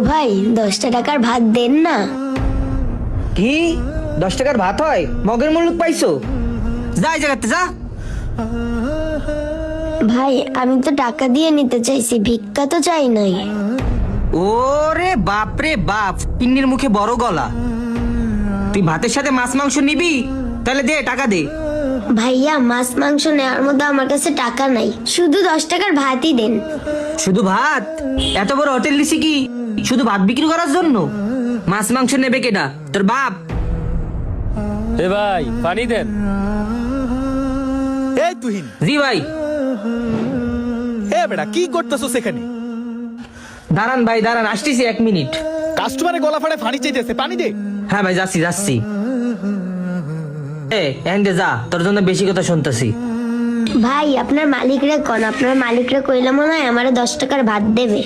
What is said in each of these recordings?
ভাই 10টা টাকার ভাত দেন না। কি 10 টাকার ভাত হয়? মগের মুলুক পাইছো? যা এই জায়গাতে যা। ভাই আমি তো টাকা দিয়ে নিতে চাইছি, ভিক্ষা তো চাই নাই। ওরে বাপ রে বাপ, পিন্নির মুখে বড় গলা। তুই ভাতের সাথে মাছ মাংস নিবি? তাহলে দে, টাকা দে। ভাইয়া মাছ মাংস নেওয়ার মতো আমার কাছে টাকা নাই, শুধু 10 টাকার ভাতই দেন। শুধু ভাত? এত বড় হোটেল দিছি কি শুধু ভাত বিক্রি করার জন্য? মাছ মাংস নেবে কেডা? তোর বাপ? এ ভাই পানি দেন। এই তুহিন, জি ভাই। এ বেটা কি করতেছো সেখানে? দাঁড়ান ভাই দাঁড়ান, আসতেছি 1 মিনিট। কাস্টমারের গলা ফাড়ে পানি চাইতেছে, পানি দে। হ্যাঁ ভাই যাচ্ছি যাচ্ছি। এন্ডে যা, তোর জন্য বেশি কথা শুনতেছি। ভাই আপনার মালিকরে কোন, আপনার মালিকরে কইলে মনে হয় আমার 10 টাকার ভাত দেবে।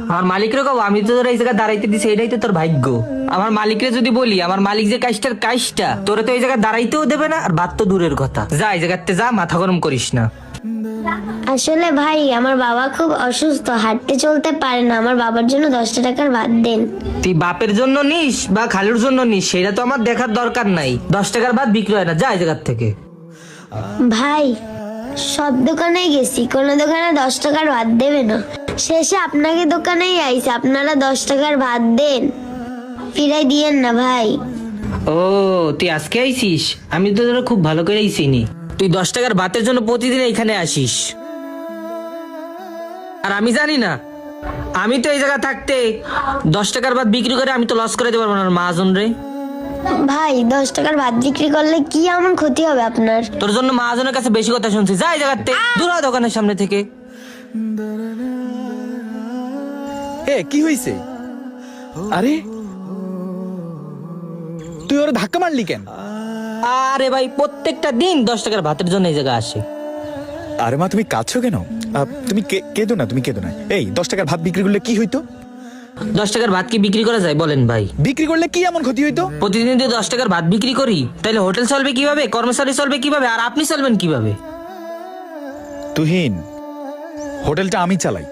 আমার মালিকরে কব, আমি তো তোর এই জায়গায় দাঁড়াইতে দিছি, এটাই তো তোর ভাগ্য। আমার মালিকরে যদি বলি, আমার মালিক যে কাজটার কাজটা, তোরে তো এই জায়গায় দাঁড়াইতেও দেবে না, আর ভাত তো দূরের কথা। যা এই জায়গাতে যা, মাথা গরম করিস না। আসলে ভাই আমার বাবা খুব অসুস্থ, হাঁটতে চলতে পারে না, আমার বাবার জন্য 10টা টাকার ভাত দেন। তুই বাপের জন্য নিস বা খালুর জন্য নিস, সেটা তো আমার দেখার দরকার নাই। 10 টাকার ভাত বিক্রি হয় না, যা এই জায়গার থেকে। ভাই সব দোকানে গেছি, কোনো দোকানে 10 টাকার ভাত দেবে না, শেষে আপনাকে দোকানেই আইছে, আপনারা 10 টাকার ভাত দেন, ফিরাই দিয়েন না ভাই। ও তুই আজকে আইছিস? আমি তো তোরা খুব ভালো করেই চিনি। তুই 10 টাকার ভাতের জন্য প্রতিদিন এখানে আসিস, আর আমি জানি না? আমি তো এই জায়গা থাকতে 10 টাকার ভাত বিক্রি করে আমি তো লস করে দিতে পারবো না মহাজন রে। ভাই 10 টাকার ভাত বিক্রি করলে কি এমন ক্ষতি হবে আপনার? তোর জন্য মহাজনের কাছে বেশি কথা শুনছি, যা এই জায়গাতে দূর হ দোকানের সামনে থেকে। এ কি হইছে? আরে তুই ওরে ধাক্কা মারলি কেন? আরে ভাই প্রত্যেকটা দিন 10 টাকার ভাতের জন্য এই জায়গা আসে। আরে মা তুমি কাঁদছো কেন? তুমি কেঁদো না, তুমি কেঁদো না। এই 10 টাকার ভাত বিক্রি করলে কি হইতো? 10 টাকার ভাত কি বিক্রি করা যায় বলেন ভাই? বিক্রি করলে কি এমন ক্ষতি হইতো? প্রতিদিন যদি 10 টাকার ভাত বিক্রি করি, তাহলে হোটেল চলবে কিভাবে, কর্মচারী চলবে কিভাবে, আর আপনি চলবেন কিভাবে? তুহিন, হোটেলটা আমি চালাই,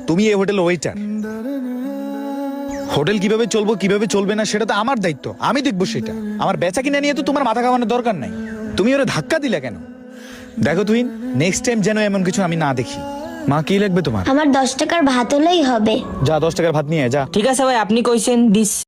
তুমি এই হোটেল ওয়েটার। হোটেল কিভাবে চলবো কিভাবে চলবে না সেটা তো আমার দায়িত্ব, আমি দেখবো সেটা। আমার বেচা কিনা নিয়ে তো তোমার মাথা ঘামানোর দরকার নাই। তুমি ওরে ধাক্কা দিলে কেন? দেখো তুহিন, নেক্সট টাইম যেন এমন কিছু আমি না দেখি। মা কি লাগবে তোমার? আমার 10 টাকার ভাত হলেই হবে। যা 10 টাকার ভাত নিয়ে যা। ঠিক আছে ভাই, আপনি কইছেন দিস।